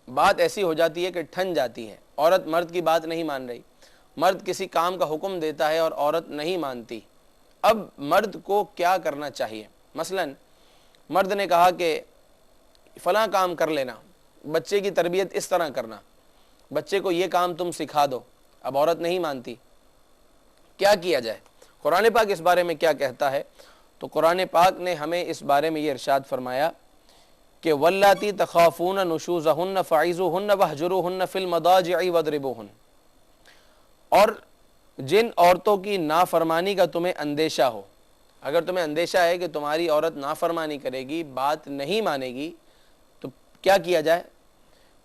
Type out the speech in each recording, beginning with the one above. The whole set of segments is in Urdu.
بات ایسی ہو جاتی ہے کہ ٹھن جاتی ہے، عورت مرد کی بات نہیں مان رہی، مرد کسی کام کا حکم دیتا ہے اور عورت نہیں مانتی، اب مرد کو کیا کرنا چاہیے؟ مثلا مرد نے کہا کہ فلاں کام کر لینا، بچے کی تربیت اس طرح کرنا، بچے کو یہ کام تم سکھا دو، اب عورت نہیں مانتی، کیا کیا جائے؟ قرآن پاک اس بارے میں کیا کہتا ہے؟ تو قرآن پاک نے ہمیں اس بارے میں یہ ارشاد فرمایا کہ واللاتی تخافون نشوزہن فعظوہن واہجروہن فی المضاجع واضربوہن، اور جن عورتوں کی نافرمانی کا تمہیں اندیشہ ہو، اگر تمہیں اندیشہ ہے کہ تمہاری عورت نافرمانی کرے گی، بات نہیں مانے گی، تو کیا کیا جائے؟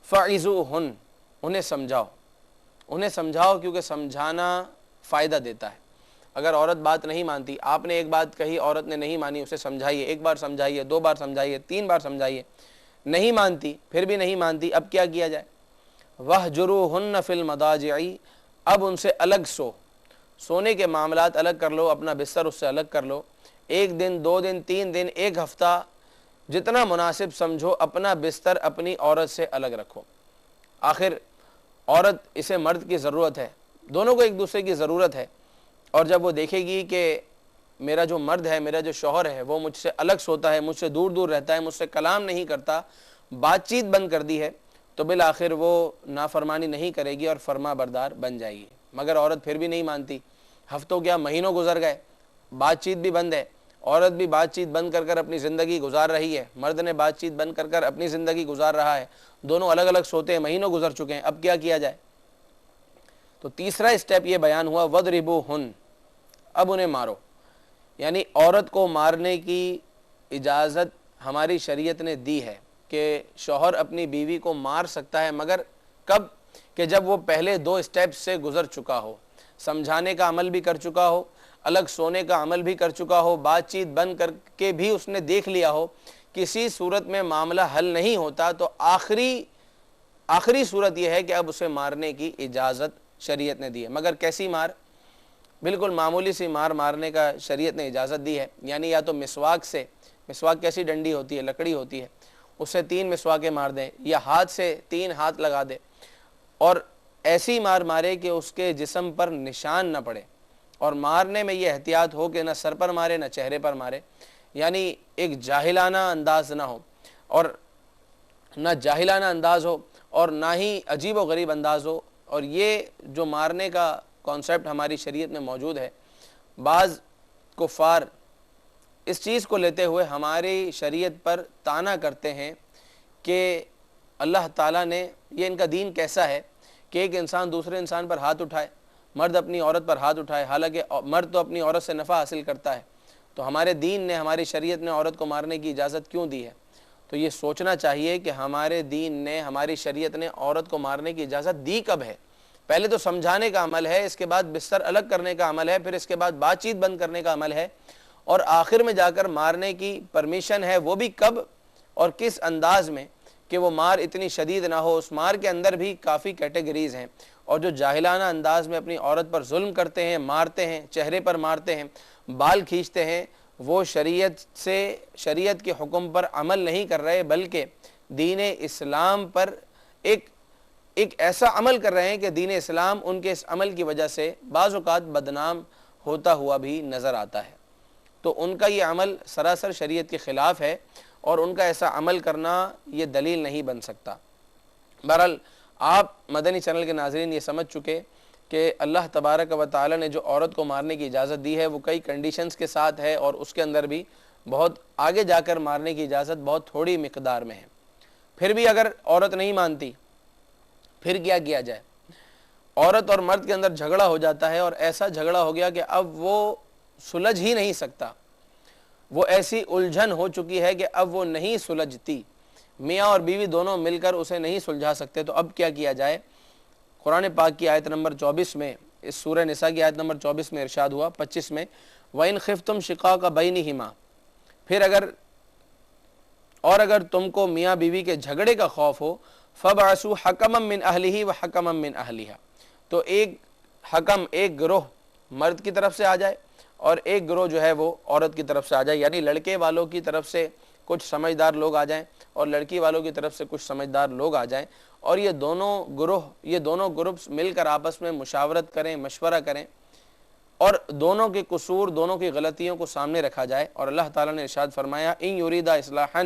فعظوہن، انہیں سمجھاؤ، انہیں سمجھاؤ، کیونکہ سمجھانا فائدہ دیتا ہے۔ اگر عورت بات نہیں مانتی، آپ نے ایک بات کہی، عورت نے نہیں مانی، اسے سمجھائیے، ایک بار سمجھائیے، 2 بار سمجھائیے، 3 بار سمجھائیے، نہیں مانتی، پھر بھی نہیں مانتی، اب کیا کیا جائے؟ وَاهْجُرُوهُنَّ فِي الْمَضَاجِعِ، اب ان سے الگ سونے کے معاملات الگ کر لو، اپنا بستر اس سے الگ کر لو، 1 دن 2 دن 3 دن 1 ہفتہ، جتنا مناسب سمجھو، اپنا بستر اپنی عورت سے الگ رکھو۔ آخر عورت اسے مرد کی ضرورت ہے، دونوں کو ایک دوسرے کی ضرورت ہے، اور جب وہ دیکھے گی کہ میرا جو مرد ہے، میرا جو شوہر ہے، وہ مجھ سے الگ سوتا ہے، مجھ سے دور دور رہتا ہے، مجھ سے کلام نہیں کرتا، بات چیت بند کر دی ہے، تو بالآخر وہ نافرمانی نہیں کرے گی اور فرما بردار بن جائے گی۔ مگر عورت پھر بھی نہیں مانتی، ہفتوں کیا مہینوں گزر گئے، بات چیت بھی بند ہے، عورت بھی بات چیت بند کر کر اپنی زندگی گزار رہی ہے، مرد نے بات چیت بند کر کر اپنی زندگی گزار رہا ہے، دونوں الگ الگ سوتے ہیں، مہینوں گزر چکے ہیں، اب کیا کیا جائے؟ تو تیسرا اسٹیپ یہ بیان ہوا وَضْرِبُوهُنَّ، اب انہیں مارو، یعنی عورت کو مارنے کی اجازت ہماری شریعت نے دی ہے کہ شوہر اپنی بیوی کو مار سکتا ہے، مگر کب؟ کہ جب وہ پہلے 2 اسٹیپ سے گزر چکا ہو، سمجھانے کا عمل بھی کر چکا ہو، الگ سونے کا عمل بھی کر چکا ہو، بات چیت بند کر کے بھی اس نے دیکھ لیا ہو، کسی صورت میں معاملہ حل نہیں ہوتا، تو آخری صورت یہ ہے کہ اب اسے مارنے کی اجازت شریعت نے دی ہے۔ مگر کیسی مار؟ بالکل معمولی سی مار مارنے کا شریعت نے اجازت دی ہے، یعنی یا تو مسواک سے، مسواک کیسی ڈنڈی ہوتی ہے، لکڑی ہوتی ہے، اس سے 3 مسواکیں مار دیں، یا ہاتھ سے 3 ہاتھ لگا دے، اور ایسی مار مارے کہ اس کے جسم پر نشان نہ پڑے، اور مارنے میں یہ احتیاط ہو کہ نہ سر پر مارے نہ چہرے پر مارے، یعنی ایک جاہلانہ انداز نہ ہو، اور نہ جاہلانہ انداز ہو اور نہ ہی عجیب و غریب انداز ہو۔ اور یہ جو مارنے کا کانسیپٹ ہماری شریعت میں موجود ہے، بعض کفار اس چیز کو لیتے ہوئے ہماری شریعت پر طعنا کرتے ہیں کہ اللہ تعالیٰ نے، یہ ان کا دین کیسا ہے کہ ایک انسان دوسرے انسان پر ہاتھ اٹھائے، مرد اپنی عورت پر ہاتھ اٹھائے، حالانکہ مرد تو اپنی عورت سے نفع حاصل کرتا ہے، تو ہمارے دین نے، ہماری شریعت نے عورت کو مارنے کی اجازت کیوں دی ہے؟ تو یہ سوچنا چاہیے کہ ہمارے دین نے، ہماری شریعت نے عورت کو مارنے کی اجازت دی کب ہے؟ پہلے تو سمجھانے کا عمل ہے، اس کے بعد بستر الگ کرنے کا عمل ہے، پھر اس کے بعد بات چیت بند کرنے کا عمل ہے، اور آخر میں جا کر مارنے کی پرمیشن ہے، وہ بھی کب اور کس انداز میں کہ وہ مار اتنی شدید نہ ہو۔ اس مار کے اندر بھی کافی کیٹیگریز ہیں، اور جو جاہلانہ انداز میں اپنی عورت پر ظلم کرتے ہیں، مارتے ہیں، چہرے پر مارتے ہیں، بال کھینچتے ہیں، وہ شریعت کے حکم پر عمل نہیں کر رہے، بلکہ دین اسلام پر ایک ایسا عمل کر رہے ہیں کہ دین اسلام ان کے اس عمل کی وجہ سے بعض اوقات بدنام ہوتا ہوا بھی نظر آتا ہے۔ تو ان کا یہ عمل سراسر شریعت کے خلاف ہے، اور ان کا ایسا عمل کرنا یہ دلیل نہیں بن سکتا۔ بہرحال آپ مدنی چینل کے ناظرین یہ سمجھ چکے کہ اللہ تبارک و تعالی نے جو عورت کو مارنے کی اجازت دی ہے وہ کئی کنڈیشنز کے ساتھ ہے، اور اس کے اندر بھی بہت آگے جا کر مارنے کی اجازت بہت تھوڑی مقدار میں ہے۔ پھر بھی اگر عورت نہیں مانتی، پھر کیا کیا جائے؟ عورت اور مرد کے اندر جھگڑا ہو جاتا ہے، اور ایسا جھگڑا ہو گیا کہ اب وہ سلجھ ہی نہیں سکتا، وہ ایسی الجھن ہو چکی ہے کہ اب وہ نہیں سلجھتی، میاں اور بیوی دونوں مل کر اسے نہیں سلجھا سکتے، تو اب کیا کیا جائے؟ قرآن پاک کی آیت نمبر 24 میں، اس سورہ نساء کی آیت نمبر 24 میں ارشاد ہوا، 25 میں، وَإِنْ خِفْتُمْ شِقَاقَ بَيْنِهِمَا، پھر اگر تم کو میاں بیوی کے جھگڑے کا خوف ہو، فَبْعَثُوا حَكَمًا مِّنْ أَهْلِهِ وَحَكَمًا مِّنْ أَهْلِهَا، تو ایک حکم، ایک گروہ مرد کی طرف سے آ جائے، اور ایک گروہ جو ہے وہ عورت کی طرف سے آ جائے، یعنی لڑکے والوں کی طرف سے کچھ سمجھدار لوگ آ جائیں، اور لڑکی والوں کی طرف سے کچھ سمجھدار لوگ آ جائیں اور یہ دونوں گروپس مل کر آپس میں مشاورت کریں، مشورہ کریں اور دونوں کے قصور، دونوں کی غلطیوں کو سامنے رکھا جائے. اور اللہ تعالیٰ نے ارشاد فرمایا ان یریدا اصلاحا،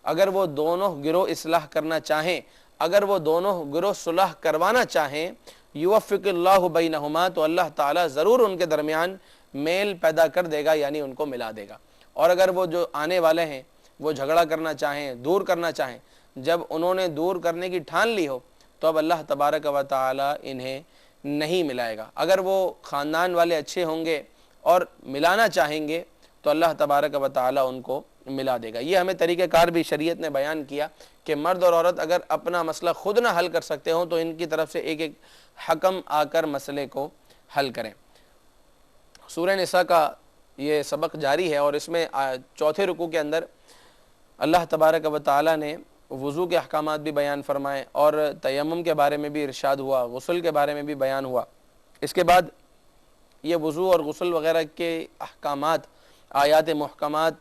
اگر وہ دونوں گروہ اصلاح کرنا چاہیں، اگر وہ دونوں گروہ صلح کروانا چاہیں، یوفق اللہ بینہما، تو اللہ تعالیٰ ضرور ان کے درمیان میل پیدا کر دے گا، یعنی ان کو ملا دے گا. اور اگر وہ جو آنے والے ہیں وہ جھگڑا کرنا چاہیں، دور کرنا چاہیں، جب انہوں نے دور کرنے کی ٹھان لی ہو تو اب اللہ تبارک و تعالیٰ انہیں نہیں ملائے گا. اگر وہ خاندان والے اچھے ہوں گے اور ملانا چاہیں گے تو اللہ تبارک و تعالیٰ ان کو ملا دے گا. یہ ہمیں طریقہ کار بھی شریعت نے بیان کیا کہ مرد اور عورت اگر اپنا مسئلہ خود نہ حل کر سکتے ہوں تو ان کی طرف سے ایک ایک حکم آ کر مسئلے کو حل کریں. سورہ نساء کا یہ سبق جاری ہے اور اس میں چوتھے رکوع کے اندر اللہ تبارک و تعالیٰ نے وضو کے احکامات بھی بیان فرمائے اور تیمم کے بارے میں بھی ارشاد ہوا، غسل کے بارے میں بھی بیان ہوا. اس کے بعد یہ وضو اور غسل وغیرہ کے احکامات، آیات محکمات